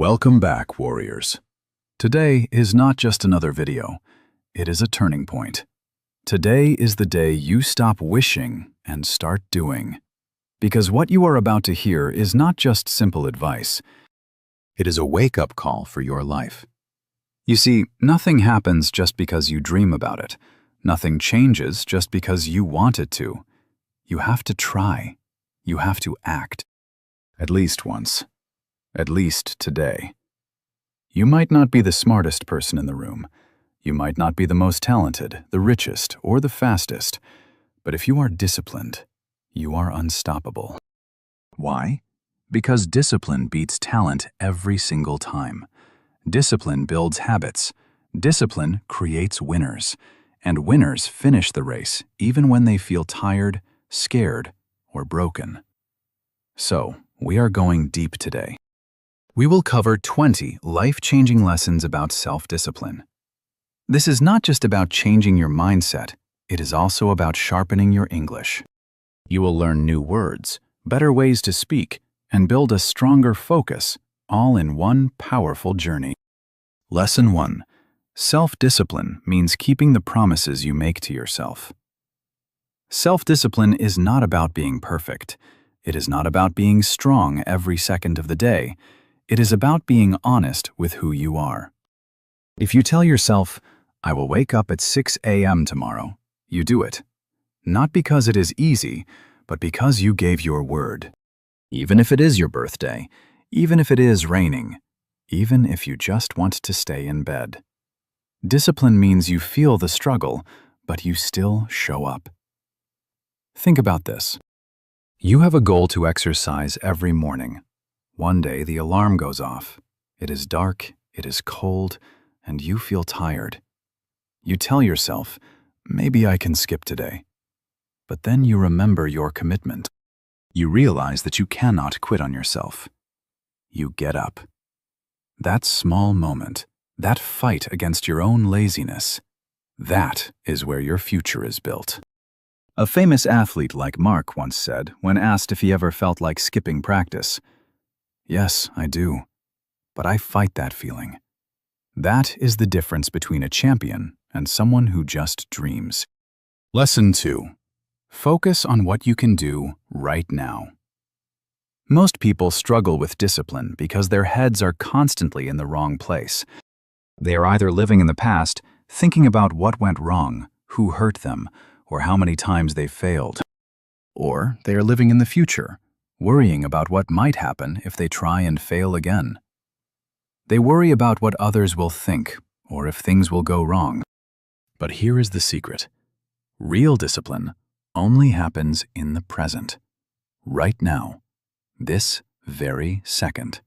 Welcome back, warriors. Today is not just another video, it is a turning point. Today is the day you stop wishing and start doing. Because what you are about to hear is not just simple advice, it is a wake-up call for your life. You see, nothing happens just because you dream about it. Nothing changes just because you want it to. You have to try. You have to act. At least once. At least today. You might not be the smartest person in the room. You might not be the most talented, the richest, or the fastest. But if you are disciplined, you are unstoppable. Why? Because discipline beats talent every single time. Discipline builds habits. Discipline creates winners. And winners finish the race even when they feel tired, scared, or broken. So, we are going deep today. We will cover 20 life-changing lessons about self-discipline. This is not just about changing your mindset, it is also about sharpening your English. You will learn new words, better ways to speak, and build a stronger focus, all in one powerful journey. Lesson 1. Self-discipline means keeping the promises you make to yourself. Self-discipline is not about being perfect. It is not about being strong every second of the day. It is about being honest with who you are. If you tell yourself, I will wake up at 6 a.m. tomorrow, you do it. Not because it is easy, but because you gave your word. Even if it is your birthday, even if it is raining, even if you just want to stay in bed. Discipline means you feel the struggle, but you still show up. Think about this. You have a goal to exercise every morning. One day the alarm goes off. It is dark, it is cold, and you feel tired. You tell yourself, maybe I can skip today. But then you remember your commitment. You realize that you cannot quit on yourself. You get up. That small moment, that fight against your own laziness, that is where your future is built. A famous athlete like Mark once said when asked if he ever felt like skipping practice, "Yes, I do. But I fight that feeling." That is the difference between a champion and someone who just dreams. Lesson 2. Focus on what you can do right now. Most people struggle with discipline because their heads are constantly in the wrong place. They are either living in the past, thinking about what went wrong, who hurt them, or how many times they failed. Or they are living in the future, worrying about what might happen if they try and fail again. They worry about what others will think, or if things will go wrong. But here is the secret. Real discipline only happens in the present, right now, this very second.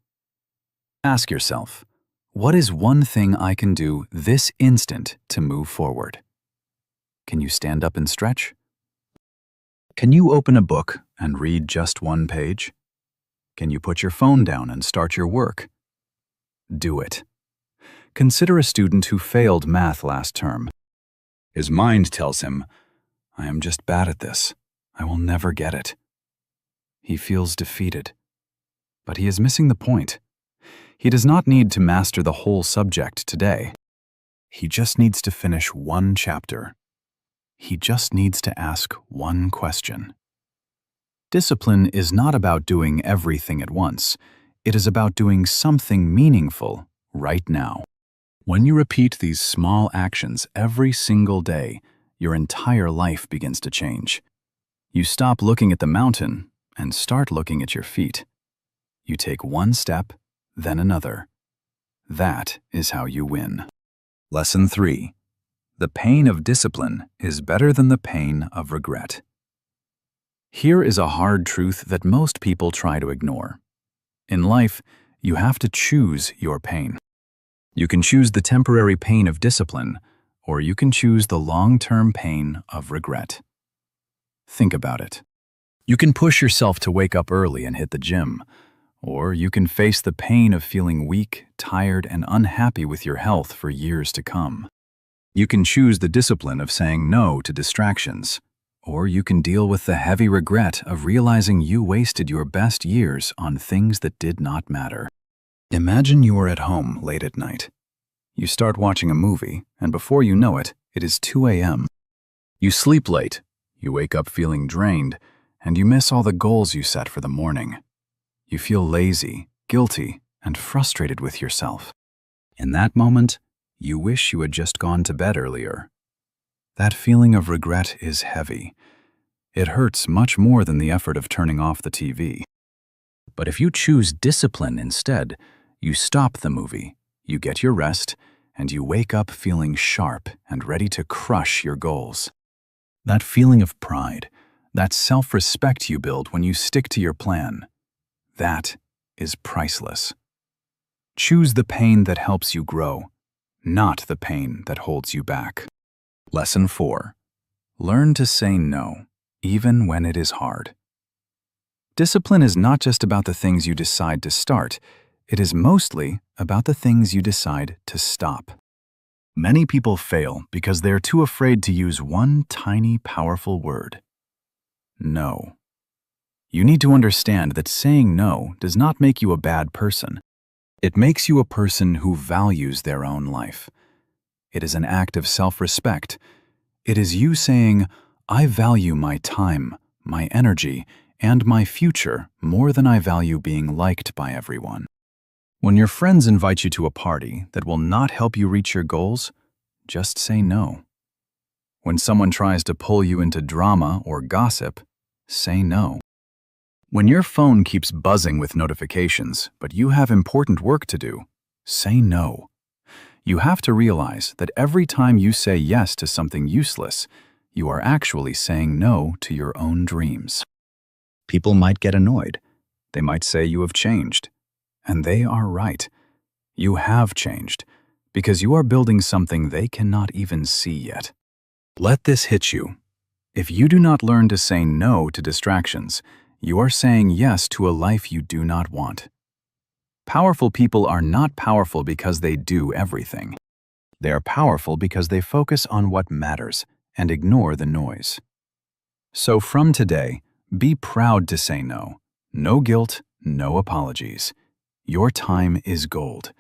Ask yourself, what is one thing I can do this instant to move forward? Can you stand up and stretch? Can you open a book and read just one page? Can you put your phone down and start your work? Do it. Consider a student who failed math last term. His mind tells him, I am just bad at this. I will never get it. He feels defeated. But he is missing the point. He does not need to master the whole subject today. He just needs to finish one chapter. He just needs to ask one question. Discipline is not about doing everything at once. It is about doing something meaningful right now. When you repeat these small actions every single day, your entire life begins to change. You stop looking at the mountain and start looking at your feet. You take one step, then another. That is how you win. Lesson 3. The pain of discipline is better than the pain of regret. Here is a hard truth that most people try to ignore. In life, you have to choose your pain. You can choose the temporary pain of discipline, or you can choose the long-term pain of regret. Think about it. You can push yourself to wake up early and hit the gym, or you can face the pain of feeling weak, tired, and unhappy with your health for years to come. You can choose the discipline of saying no to distractions, or you can deal with the heavy regret of realizing you wasted your best years on things that did not matter. Imagine you are at home late at night. You start watching a movie, and before you know it, it is 2 a.m. You sleep late, you wake up feeling drained, and you miss all the goals you set for the morning. You feel lazy, guilty, and frustrated with yourself. In that moment, you wish you had just gone to bed earlier. That feeling of regret is heavy. It hurts much more than the effort of turning off the TV. But if you choose discipline instead, you stop the movie, you get your rest, and you wake up feeling sharp and ready to crush your goals. That feeling of pride, that self-respect you build when you stick to your plan, that is priceless. Choose the pain that helps you grow, not the pain that holds you back. Lesson 4. Learn to say no, even when it is hard. Discipline is not just about the things you decide to start, it is mostly about the things you decide to stop. Many people fail because they are too afraid to use one tiny, powerful word: no. You need to understand that saying no does not make you a bad person. It makes you a person who values their own life. It is an act of self-respect. It is you saying, "I value my time, my energy, and my future more than I value being liked by everyone." When your friends invite you to a party that will not help you reach your goals, just say no. When someone tries to pull you into drama or gossip, say no. When your phone keeps buzzing with notifications, but you have important work to do, say no. You have to realize that every time you say yes to something useless, you are actually saying no to your own dreams. People might get annoyed. They might say you have changed. And they are right. You have changed, because you are building something they cannot even see yet. Let this hit you. If you do not learn to say no to distractions, you are saying yes to a life you do not want. Powerful people are not powerful because they do everything. They are powerful because they focus on what matters and ignore the noise. So from today, be proud to say no. No guilt, no apologies. Your time is gold,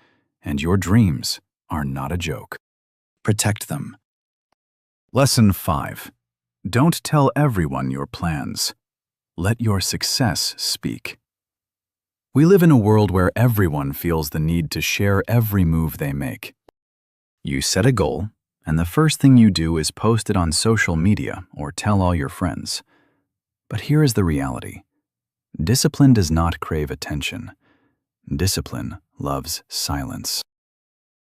and your dreams are not a joke. Protect them. Lesson 5. Don't tell everyone your plans. Let your success speak. We live in a world where everyone feels the need to share every move they make. You set a goal, and the first thing you do is post it on social media or tell all your friends. But here is the reality. Discipline does not crave attention. Discipline loves silence.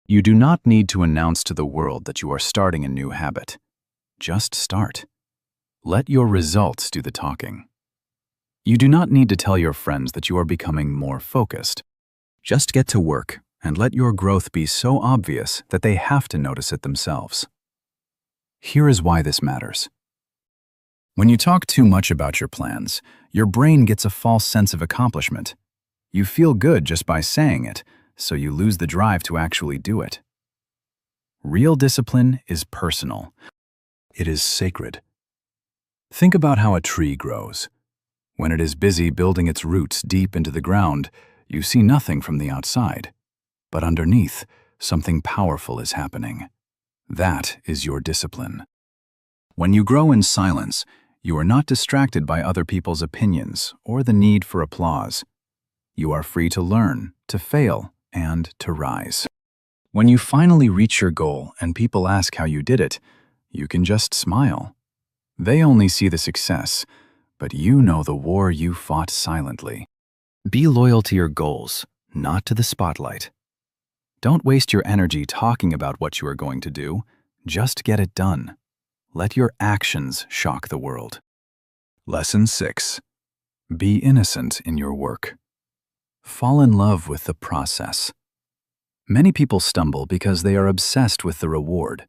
You do not need to announce to the world that you are starting a new habit. Just start. Let your results do the talking. You do not need to tell your friends that you are becoming more focused. Just get to work and let your growth be so obvious that they have to notice it themselves. Here is why this matters. When you talk too much about your plans, your brain gets a false sense of accomplishment. You feel good just by saying it, so you lose the drive to actually do it. Real discipline is personal. It is sacred. Think about how a tree grows. When it is busy building its roots deep into the ground, you see nothing from the outside. But underneath, something powerful is happening. That is your discipline. When you grow in silence, you are not distracted by other people's opinions or the need for applause. You are free to learn, to fail, and to rise. When you finally reach your goal and people ask how you did it, you can just smile. They only see the success, but you know the war you fought silently. Be loyal to your goals, not to the spotlight. Don't waste your energy talking about what you are going to do. Just get it done. Let your actions shock the world. Lesson 6. Be innocent in your work. Fall in love with the process. Many people stumble because they are obsessed with the reward.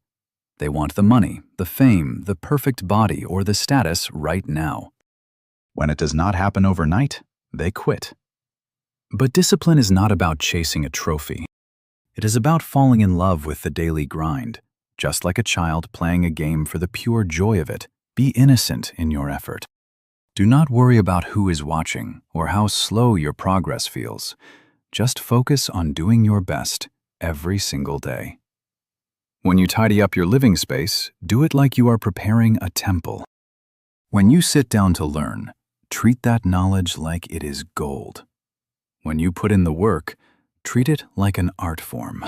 They want the money, the fame, the perfect body, or the status right now. When it does not happen overnight, they quit. But discipline is not about chasing a trophy. It is about falling in love with the daily grind. Just like a child playing a game for the pure joy of it, be innocent in your effort. Do not worry about who is watching or how slow your progress feels. Just focus on doing your best every single day. When you tidy up your living space, do it like you are preparing a temple. When you sit down to learn, treat that knowledge like it is gold. When you put in the work, treat it like an art form.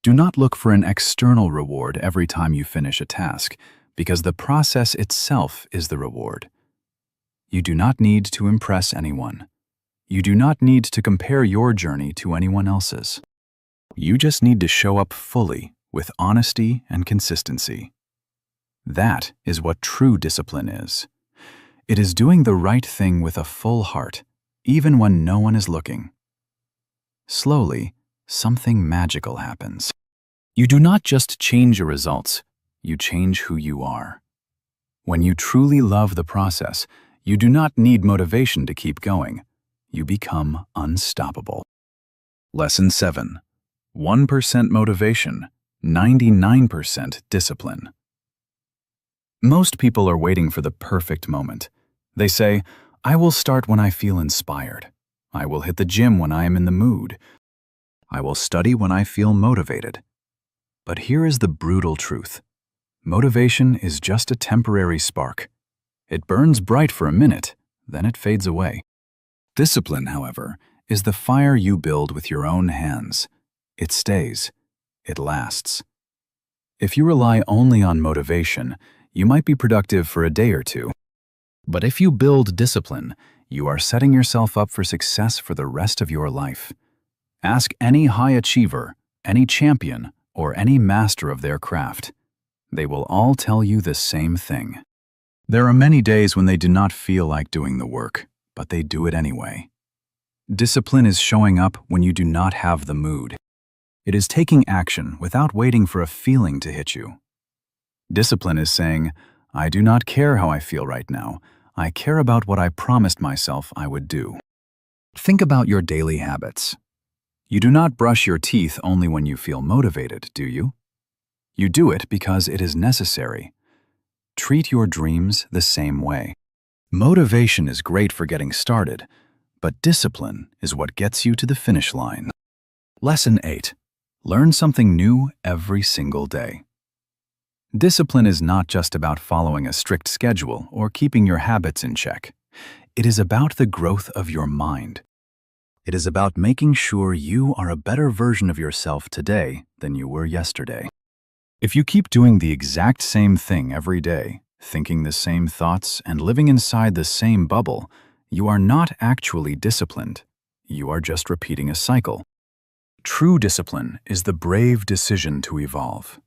Do not look for an external reward every time you finish a task, because the process itself is the reward. You do not need to impress anyone. You do not need to compare your journey to anyone else's. You just need to show up fully with honesty and consistency. That is what true discipline is. It is doing the right thing with a full heart, even when no one is looking. Slowly, something magical happens. You do not just change your results, you change who you are. When you truly love the process, you do not need motivation to keep going. You become unstoppable. Lesson 7. 1% motivation, 99% discipline. Most people are waiting for the perfect moment. They say, I will start when I feel inspired. I will hit the gym when I am in the mood. I will study when I feel motivated. But here is the brutal truth. Motivation is just a temporary spark. It burns bright for a minute, then it fades away. Discipline, however, is the fire you build with your own hands. It stays. It lasts. If you rely only on motivation, you might be productive for a day or two. But if you build discipline, you are setting yourself up for success for the rest of your life. Ask any high achiever, any champion, or any master of their craft. They will all tell you the same thing. There are many days when they do not feel like doing the work, but they do it anyway. Discipline is showing up when you do not have the mood. It is taking action without waiting for a feeling to hit you. Discipline is saying, I do not care how I feel right now. I care about what I promised myself I would do. Think about your daily habits. You do not brush your teeth only when you feel motivated, do you? You do it because it is necessary. Treat your dreams the same way. Motivation is great for getting started, but discipline is what gets you to the finish line. Lesson 8. Learn something new every single day. Discipline is not just about following a strict schedule or keeping your habits in check. It is about the growth of your mind. It is about making sure you are a better version of yourself today than you were yesterday. If you keep doing the exact same thing every day, thinking the same thoughts and living inside the same bubble, you are not actually disciplined. You are just repeating a cycle. True discipline is the brave decision to evolve.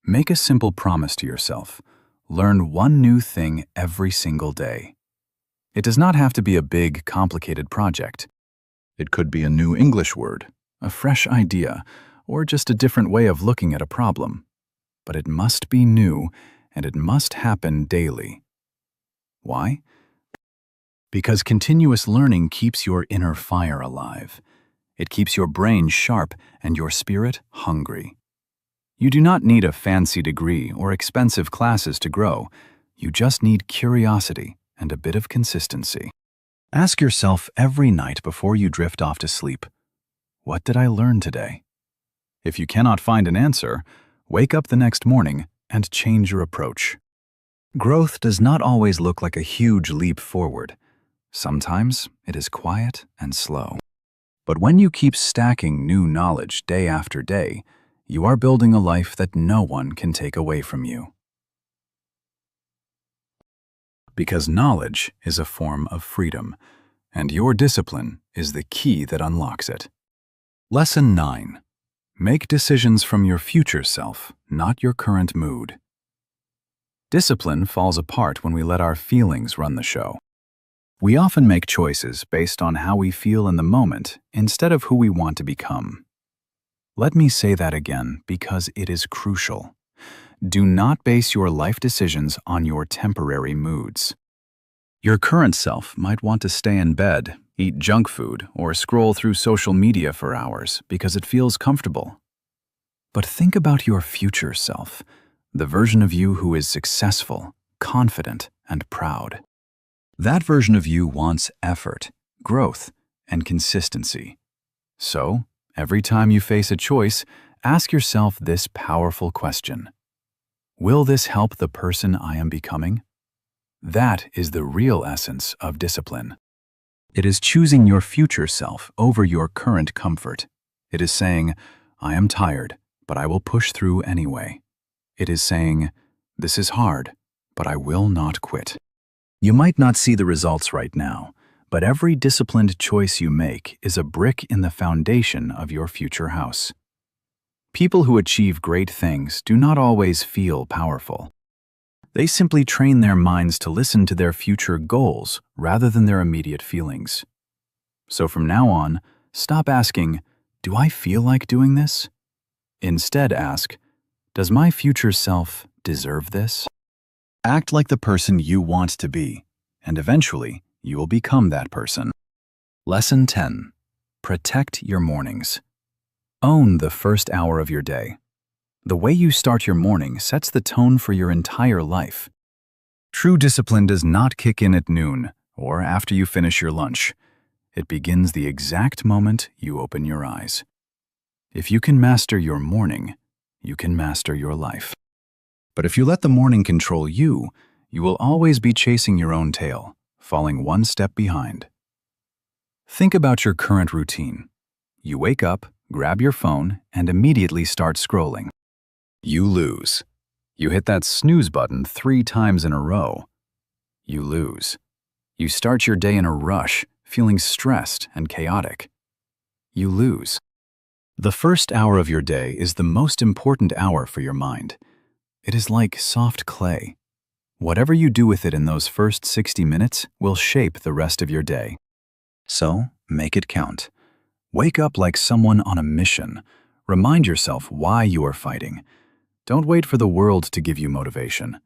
Make a simple promise to yourself. Learn one new thing every single day. It does not have to be a big, complicated project. It could be a new English word, a fresh idea, or just a different way of looking at a problem. But it must be new, and it must happen daily. Why? Because continuous learning keeps your inner fire alive. It keeps your brain sharp and your spirit hungry. You do not need a fancy degree or expensive classes to grow. You just need curiosity and a bit of consistency. Ask yourself every night before you drift off to sleep, what did I learn today? If you cannot find an answer, wake up the next morning and change your approach. Growth does not always look like a huge leap forward. Sometimes it is quiet and slow. But when you keep stacking new knowledge day after day, you are building a life that no one can take away from you. Because knowledge is a form of freedom, and your discipline is the key that unlocks it. Lesson 9. Make decisions from your future self, not your current mood. Discipline falls apart when we let our feelings run the show. We often make choices based on how we feel in the moment instead of who we want to become. Let me say that again because it is crucial. Do not base your life decisions on your temporary moods. Your current self might want to stay in bed, eat junk food, or scroll through social media for hours because it feels comfortable. But think about your future self, the version of you who is successful, confident, and proud. That version of you wants effort, growth, and consistency. So, every time you face a choice, ask yourself this powerful question. Will this help the person I am becoming? That is the real essence of discipline. It is choosing your future self over your current comfort. It is saying, I am tired, but I will push through anyway. It is saying, this is hard, but I will not quit. You might not see the results right now, but every disciplined choice you make is a brick in the foundation of your future house. People who achieve great things do not always feel powerful. They simply train their minds to listen to their future goals rather than their immediate feelings. So from now on, stop asking, do I feel like doing this? Instead ask, does my future self deserve this? Act like the person you want to be, and eventually you will become that person. Lesson 10. Protect your mornings. Own the first hour of your day. The way you start your morning sets the tone for your entire life. True discipline does not kick in at noon or after you finish your lunch. It begins the exact moment you open your eyes. If you can master your morning, you can master your life. But if you let the morning control you, you will always be chasing your own tail, falling one step behind. Think about your current routine. You wake up, grab your phone, and immediately start scrolling. You lose. You hit that snooze button 3 times in a row. You lose. You start your day in a rush, feeling stressed and chaotic. You lose. The first hour of your day is the most important hour for your mind. It is like soft clay. Whatever you do with it in those first 60 minutes will shape the rest of your day. So, make it count. Wake up like someone on a mission. Remind yourself why you are fighting. Don't wait for the world to give you motivation.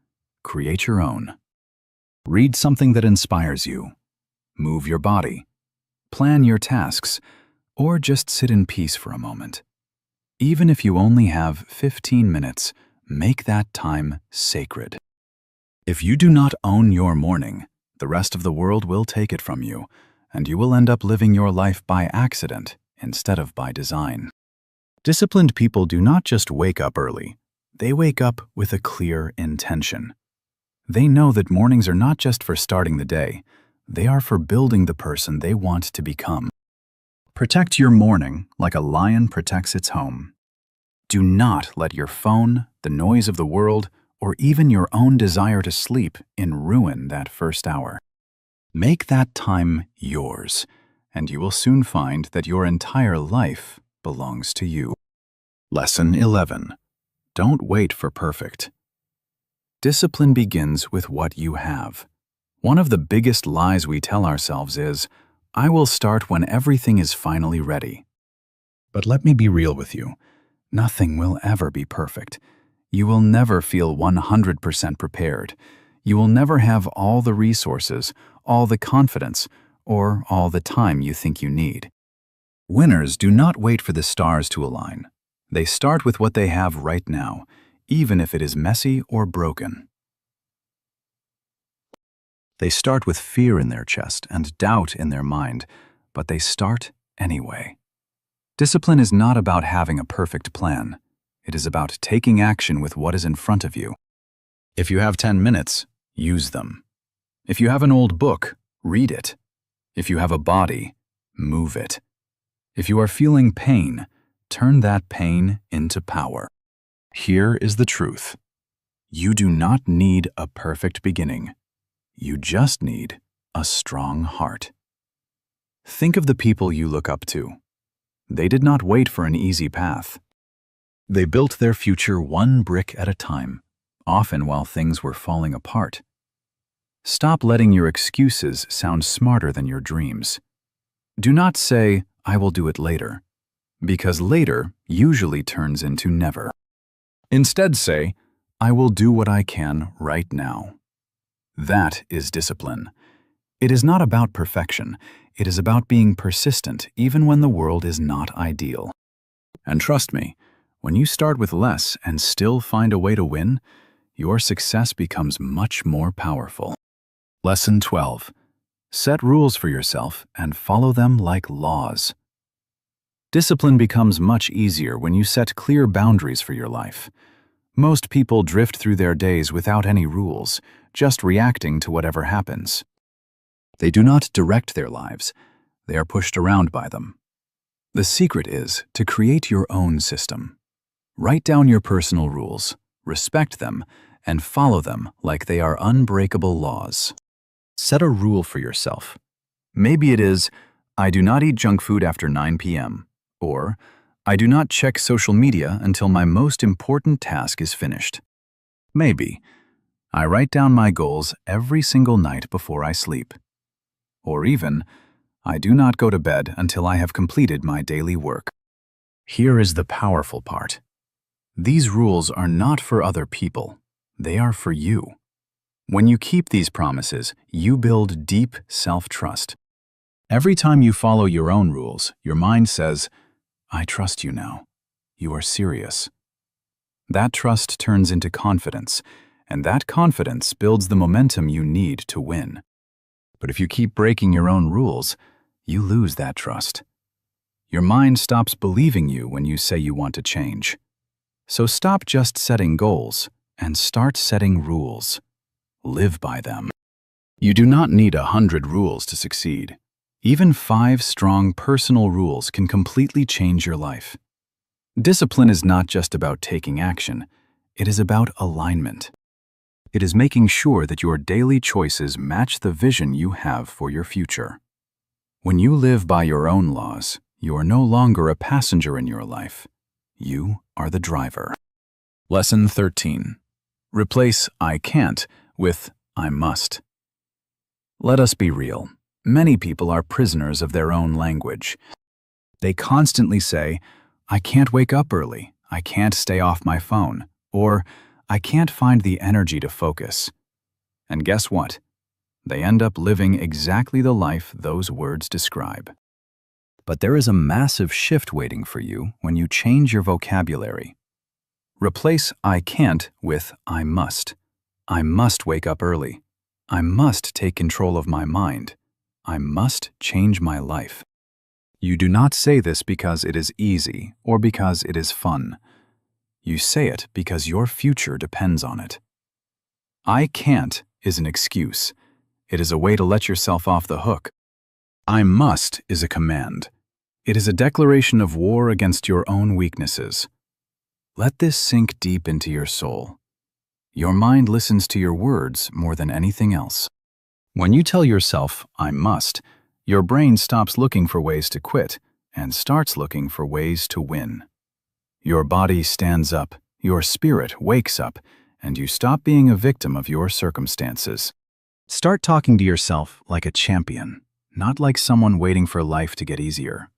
Create your own. Read something that inspires you. Move your body. Plan your tasks, or just sit in peace for a moment. Even if you only have 15 minutes, make that time sacred. If you do not own your morning, the rest of the world will take it from you, and you will end up living your life by accident instead of by design. Disciplined people do not just wake up early. They wake up with a clear intention. They know that mornings are not just for starting the day. They are for building the person they want to become. Protect your morning like a lion protects its home. Do not let your phone, the noise of the world, or even your own desire to sleep ruin that first hour. Make that time yours, and you will soon find that your entire life belongs to you. Lesson 11. Don't wait for perfect. Discipline begins with what you have. One of the biggest lies we tell ourselves is, I will start when everything is finally ready. But let me be real with you. Nothing will ever be perfect. You will never feel 100% prepared. You will never have all the resources, all the confidence, or all the time you think you need. Winners do not wait for the stars to align. They start with what they have right now, even if it is messy or broken. They start with fear in their chest and doubt in their mind, but they start anyway. Discipline is not about having a perfect plan. It is about taking action with what is in front of you. If you have 10 minutes, use them. If you have an old book, read it. If you have a body, move it. If you are feeling pain, turn that pain into power. Here is the truth. You do not need a perfect beginning. You just need a strong heart. Think of the people you look up to. They did not wait for an easy path. They built their future one brick at a time, often while things were falling apart. Stop letting your excuses sound smarter than your dreams. Do not say, I will do it later, because later usually turns into never. Instead say, I will do what I can right now. That is discipline. It is not about perfection. It is about being persistent even when the world is not ideal. And trust me, when you start with less and still find a way to win, your success becomes much more powerful. Lesson 12. Set rules for yourself and follow them like laws. Discipline becomes much easier when you set clear boundaries for your life. Most people drift through their days without any rules, just reacting to whatever happens. They do not direct their lives, they are pushed around by them. The secret is to create your own system. Write down your personal rules, respect them, and follow them like they are unbreakable laws. Set a rule for yourself. Maybe it is, I do not eat junk food after 9 p.m., or I do not check social media until my most important task is finished. Maybe I write down my goals every single night before I sleep. Or even, I do not go to bed until I have completed my daily work. Here is the powerful part. These rules are not for other people. They are for you. When you keep these promises, you build deep self-trust. Every time you follow your own rules, your mind says, I trust you now. You are serious. That trust turns into confidence, and that confidence builds the momentum you need to win. But if you keep breaking your own rules, you lose that trust. Your mind stops believing you when you say you want to change. So stop just setting goals and start setting rules. Live by them. You do not need 100 rules to succeed. Even 5 strong personal rules can completely change your life. Discipline is not just about taking action, it is about alignment. It is making sure that your daily choices match the vision you have for your future. When you live by your own laws, you are no longer a passenger in your life. You are the driver. Lesson 13. Replace I can't with I must. Let us be real. Many people are prisoners of their own language. They constantly say, I can't wake up early, I can't stay off my phone, or I can't find the energy to focus. And guess what? They end up living exactly the life those words describe. But there is a massive shift waiting for you when you change your vocabulary. Replace I can't with I must. I must wake up early. I must take control of my mind. I must change my life. You do not say this because it is easy or because it is fun. You say it because your future depends on it. I can't is an excuse. It is a way to let yourself off the hook. I must is a command. It is a declaration of war against your own weaknesses. Let this sink deep into your soul. Your mind listens to your words more than anything else. When you tell yourself, I must, your brain stops looking for ways to quit and starts looking for ways to win. Your body stands up, your spirit wakes up, and you stop being a victim of your circumstances. Start talking to yourself like a champion, not like someone waiting for life to get easier.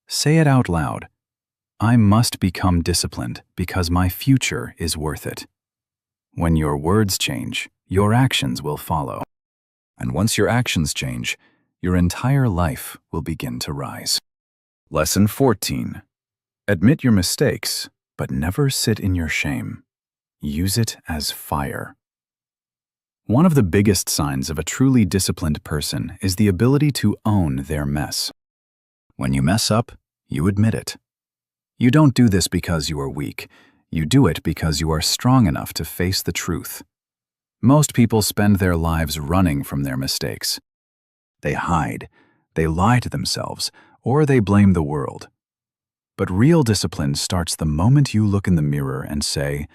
Say it out loud. I must become disciplined because my future is worth it. When your words change, your actions will follow. And once your actions change, your entire life will begin to rise. Lesson 14. Admit your mistakes, but never sit in your shame. Use it as fire. One of the biggest signs of a truly disciplined person is the ability to own their mess. When you mess up, you admit it. You don't do this because you are weak. You do it because you are strong enough to face the truth. Most people spend their lives running from their mistakes. They hide, they lie to themselves, or they blame the world. But real discipline starts the moment you look in the mirror and say,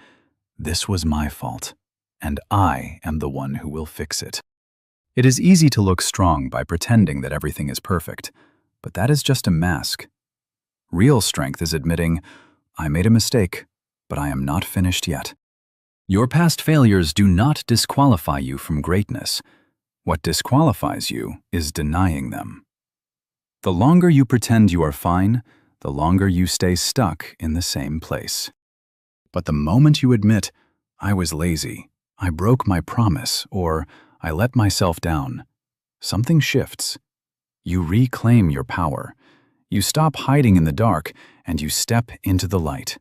this was my fault, and I am the one who will fix it. It is easy to look strong by pretending that everything is perfect, but that is just a mask. Real strength is admitting, I made a mistake, but I am not finished yet. Your past failures do not disqualify you from greatness. What disqualifies you is denying them. The longer you pretend you are fine, the longer you stay stuck in the same place. But the moment you admit, I was lazy, I broke my promise, or I let myself down, something shifts. You reclaim your power. You stop hiding in the dark, and you step into the light.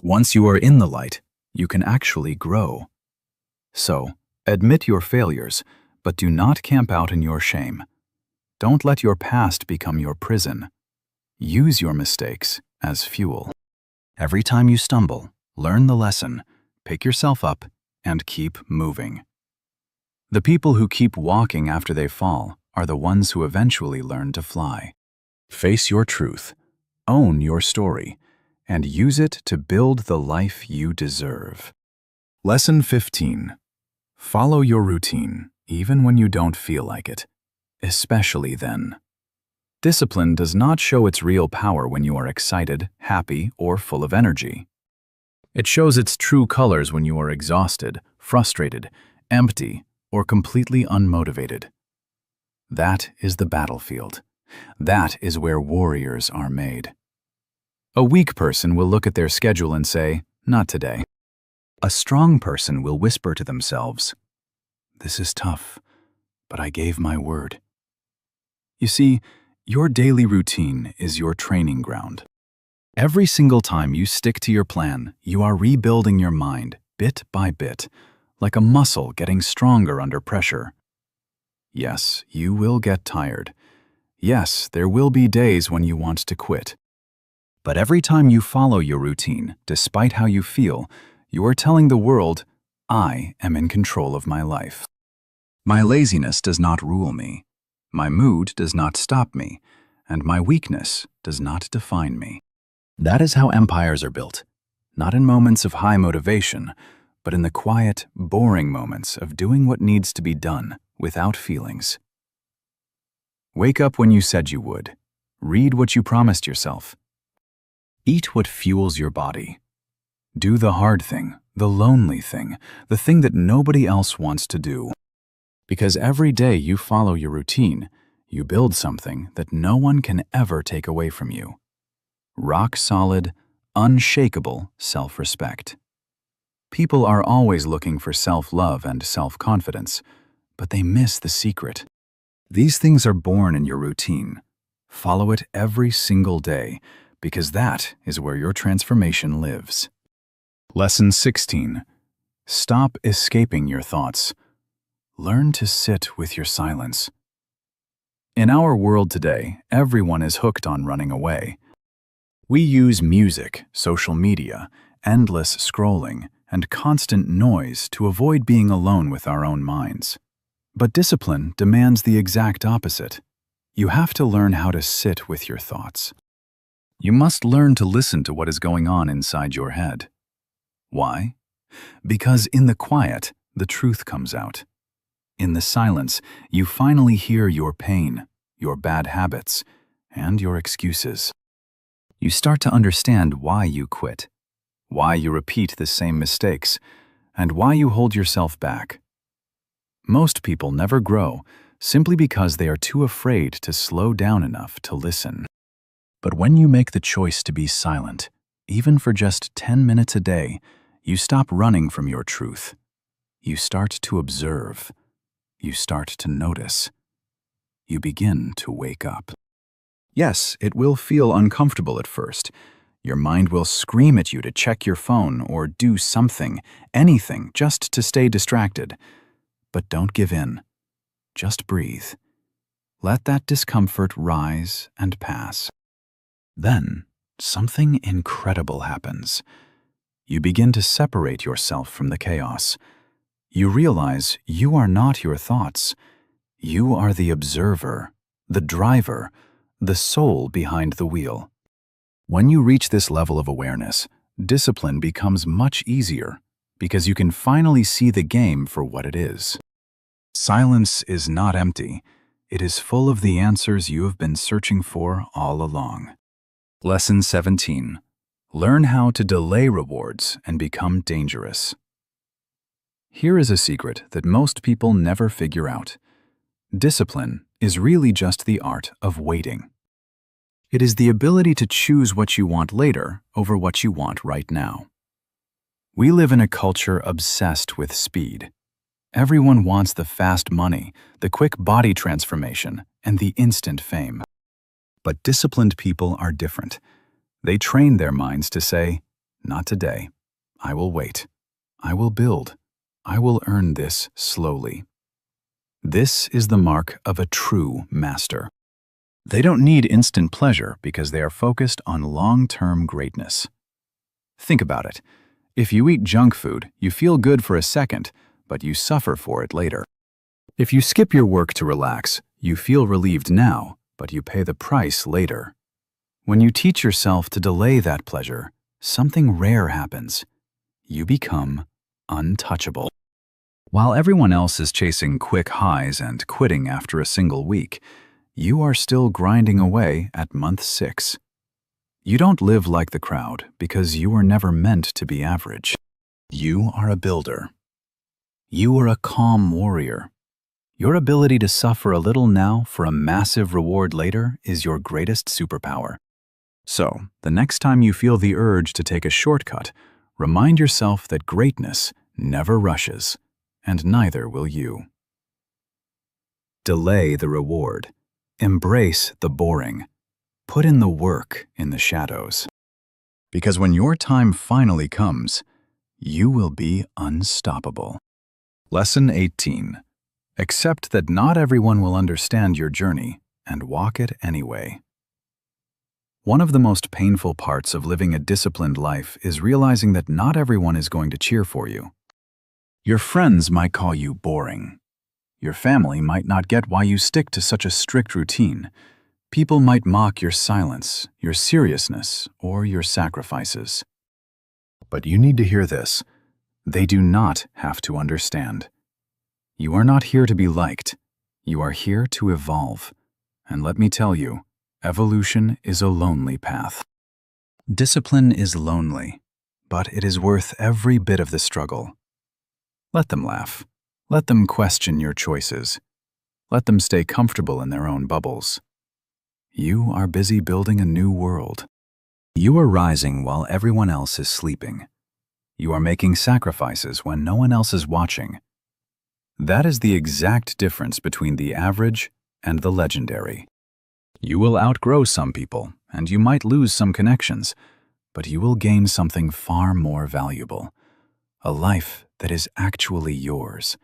Once you are in the light, you can actually grow. So, admit your failures, but do not camp out in your shame. Don't let your past become your prison. Use your mistakes as fuel. Every time you stumble, learn the lesson, pick yourself up, and keep moving. The people who keep walking after they fall are the ones who eventually learn to fly. Face your truth, own your story, and use it to build the life you deserve. Lesson 15. Follow your routine, even when you don't feel like it, especially then. Discipline does not show its real power when you are excited, happy, or full of energy. It shows its true colors when you are exhausted, frustrated, empty, or completely unmotivated. That is the battlefield. That is where warriors are made. A weak person will look at their schedule and say, "Not today." A strong person will whisper to themselves, "This is tough, but I gave my word." You see, your daily routine is your training ground. Every single time you stick to your plan, you are rebuilding your mind bit by bit, like a muscle getting stronger under pressure. Yes, you will get tired. Yes, there will be days when you want to quit. But every time you follow your routine, despite how you feel, you are telling the world, "I am in control of my life. My laziness does not rule me. My mood does not stop me, and my weakness does not define me." That is how empires are built, not in moments of high motivation, but in the quiet, boring moments of doing what needs to be done without feelings. Wake up when you said you would. Read what you promised yourself. Eat what fuels your body. Do the hard thing, the lonely thing, the thing that nobody else wants to do. Because every day you follow your routine, you build something that no one can ever take away from you. Rock-solid, unshakable self-respect. People are always looking for self-love and self-confidence, but they miss the secret. These things are born in your routine. Follow it every single day, because that is where your transformation lives. Lesson 16. Stop escaping your thoughts. Learn to sit with your silence. In our world today, everyone is hooked on running away. We use music, social media, endless scrolling, and constant noise to avoid being alone with our own minds. But discipline demands the exact opposite. You have to learn how to sit with your thoughts. You must learn to listen to what is going on inside your head. Why? Because in the quiet, the truth comes out. In the silence, you finally hear your pain, your bad habits, and your excuses. You start to understand why you quit, why you repeat the same mistakes, and why you hold yourself back. Most people never grow simply because they are too afraid to slow down enough to listen. But when you make the choice to be silent, even for just 10 minutes a day, you stop running from your truth. You start to observe. You start to notice. You begin to wake up. Yes, it will feel uncomfortable at first. Your mind will scream at you to check your phone or do something, anything, just to stay distracted. But don't give in. Just breathe. Let that discomfort rise and pass. Then, something incredible happens. You begin to separate yourself from the chaos. You realize you are not your thoughts. You are the observer, the driver, the soul behind the wheel. When you reach this level of awareness, discipline becomes much easier because you can finally see the game for what it is. Silence is not empty. It is full of the answers you have been searching for all along. Lesson 17. Learn how to delay rewards and become dangerous. Here is a secret that most people never figure out. Discipline is really just the art of waiting. It is the ability to choose what you want later over what you want right now. We live in a culture obsessed with speed. Everyone wants the fast money, the quick body transformation, and the instant fame. But disciplined people are different. They train their minds to say, "Not today. I will wait. I will build. I will earn this slowly." This is the mark of a true master. They don't need instant pleasure because they are focused on long-term greatness. Think about it. If you eat junk food, you feel good for a second, but you suffer for it later. If you skip your work to relax, you feel relieved now, but you pay the price later. When you teach yourself to delay that pleasure, something rare happens. You become untouchable. While everyone else is chasing quick highs and quitting after a single week, you are still grinding away at month 6. You don't live like the crowd because you were never meant to be average. You are a builder. You are a calm warrior. Your ability to suffer a little now for a massive reward later is your greatest superpower. So, the next time you feel the urge to take a shortcut, remind yourself that greatness never rushes, and neither will you. Delay the reward. Embrace the boring. Put in the work in the shadows. Because when your time finally comes, you will be unstoppable. Lesson 18. Accept that not everyone will understand your journey and walk it anyway. One of the most painful parts of living a disciplined life is realizing that not everyone is going to cheer for you. Your friends might call you boring. Your family might not get why you stick to such a strict routine. People might mock your silence, your seriousness, or your sacrifices. But you need to hear this. They do not have to understand. You are not here to be liked. You are here to evolve. And let me tell you, evolution is a lonely path. Discipline is lonely, but it is worth every bit of the struggle. Let them laugh. Let them question your choices. Let them stay comfortable in their own bubbles. You are busy building a new world. You are rising while everyone else is sleeping. You are making sacrifices when no one else is watching. That is the exact difference between the average and the legendary. You will outgrow some people, and you might lose some connections, but you will gain something far more valuable. A life that is actually yours.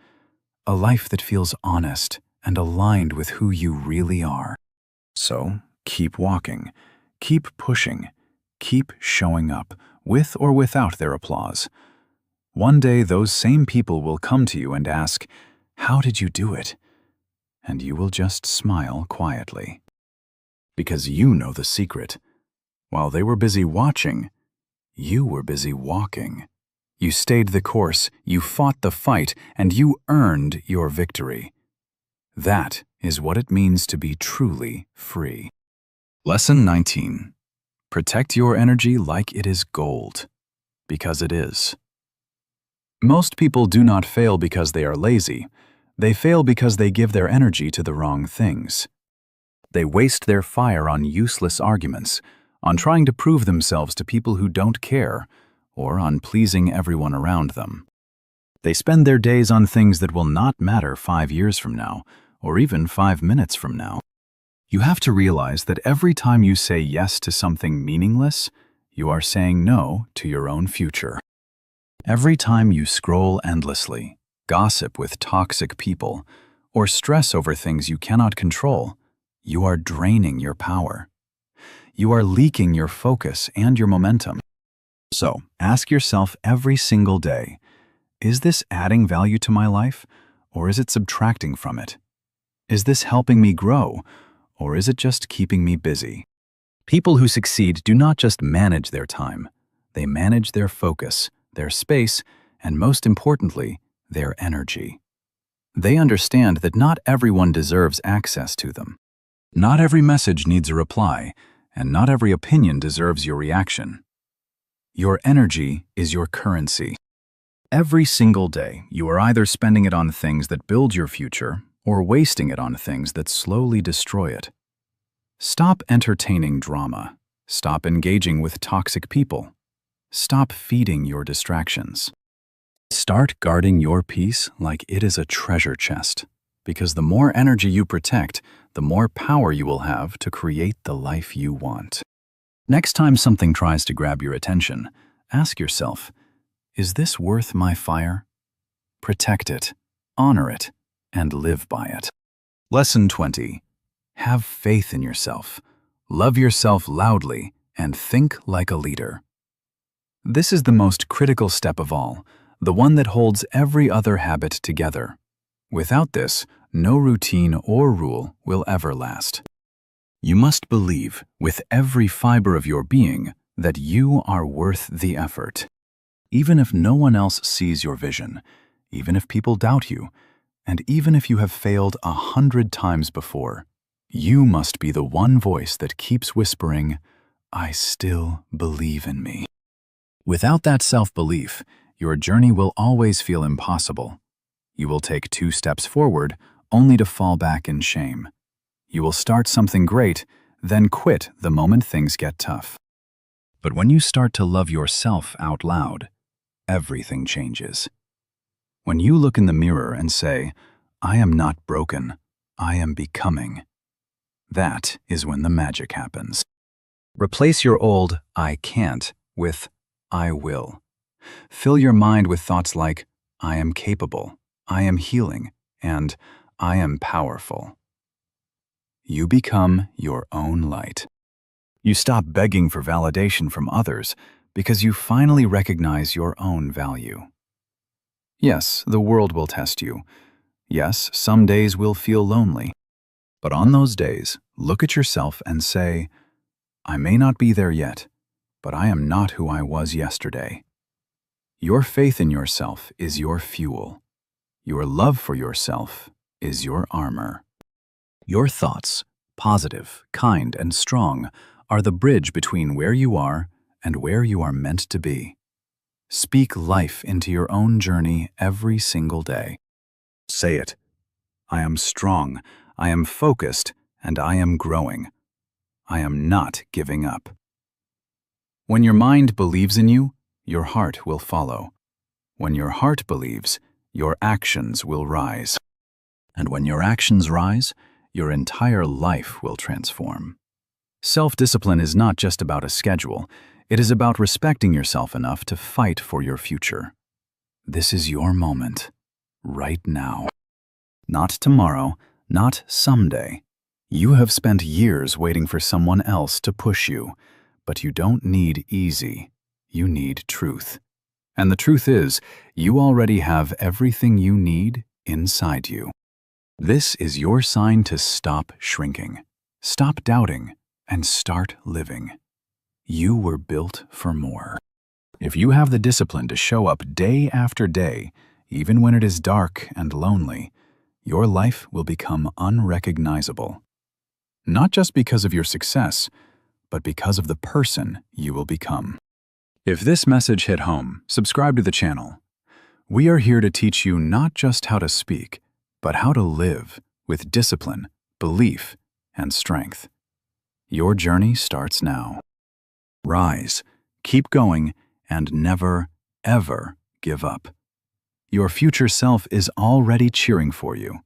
A life that feels honest and aligned with who you really are. So, keep walking, keep pushing, keep showing up, with or without their applause. One day those same people will come to you and ask, "How did you do it?" And you will just smile quietly. Because you know the secret. While they were busy watching, you were busy walking. You stayed the course, you fought the fight, and you earned your victory. That is what it means to be truly free. Lesson 19. Protect your energy like it is gold, because it is. Most people do not fail because they are lazy. They fail because they give their energy to the wrong things. They waste their fire on useless arguments, on trying to prove themselves to people who don't care, or on pleasing everyone around them. They spend their days on things that will not matter 5 years from now, or even 5 minutes from now. You have to realize that every time you say yes to something meaningless, you are saying no to your own future. Every time you scroll endlessly, gossip with toxic people, or stress over things you cannot control, you are draining your power. You are leaking your focus and your momentum. So, ask yourself every single day, is this adding value to my life, or is it subtracting from it? Is this helping me grow, or is it just keeping me busy? People who succeed do not just manage their time. They manage their focus, their space, and most importantly, their energy. They understand that not everyone deserves access to them. Not every message needs a reply, and not every opinion deserves your reaction. Your energy is your currency. Every single day, you are either spending it on things that build your future or wasting it on things that slowly destroy it. Stop entertaining drama. Stop engaging with toxic people. Stop feeding your distractions. Start guarding your peace like it is a treasure chest, because the more energy you protect, the more power you will have to create the life you want. Next time something tries to grab your attention, ask yourself, is this worth my fire? Protect it, honor it, and live by it. Lesson 20. Have faith in yourself. Love yourself loudly and think like a leader. This is the most critical step of all, the one that holds every other habit together. Without this, no routine or rule will ever last. You must believe, with every fiber of your being, that you are worth the effort. Even if no one else sees your vision, even if people doubt you, and even if you have failed 100 times before, you must be the one voice that keeps whispering, "I still believe in me." Without that self-belief, your journey will always feel impossible. You will take 2 steps forward, only to fall back in shame. You will start something great, then quit the moment things get tough. But when you start to love yourself out loud, everything changes. When you look in the mirror and say, "I am not broken, I am becoming," that is when the magic happens. Replace your old "I can't" with "I will." Fill your mind with thoughts like, "I am capable, I am healing, and I am powerful." You become your own light. You stop begging for validation from others because you finally recognize your own value. Yes, the world will test you. Yes, some days will feel lonely. But on those days, look at yourself and say, "I may not be there yet, but I am not who I was yesterday." Your faith in yourself is your fuel. Your love for yourself is your armor. Your thoughts, positive, kind, and strong, are the bridge between where you are and where you are meant to be. Speak life into your own journey every single day. Say it. I am strong, I am focused, and I am growing. I am not giving up. When your mind believes in you, your heart will follow. When your heart believes, your actions will rise. And when your actions rise, your entire life will transform. Self-discipline is not just about a schedule. It is about respecting yourself enough to fight for your future. This is your moment, right now. Not tomorrow, not someday. You have spent years waiting for someone else to push you, but you don't need easy. You need truth. And the truth is, you already have everything you need inside you. This is your sign to stop shrinking, stop doubting, and start living. You were built for more. If you have the discipline to show up day after day, even when it is dark and lonely, your life will become unrecognizable. Not just because of your success, but because of the person you will become. If this message hit home, subscribe to the channel. We are here to teach you not just how to speak, but how to live with discipline, belief, and strength. Your journey starts now. Rise, keep going, and never, ever give up. Your future self is already cheering for you.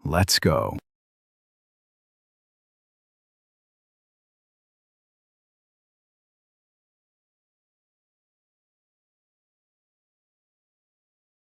Let's go.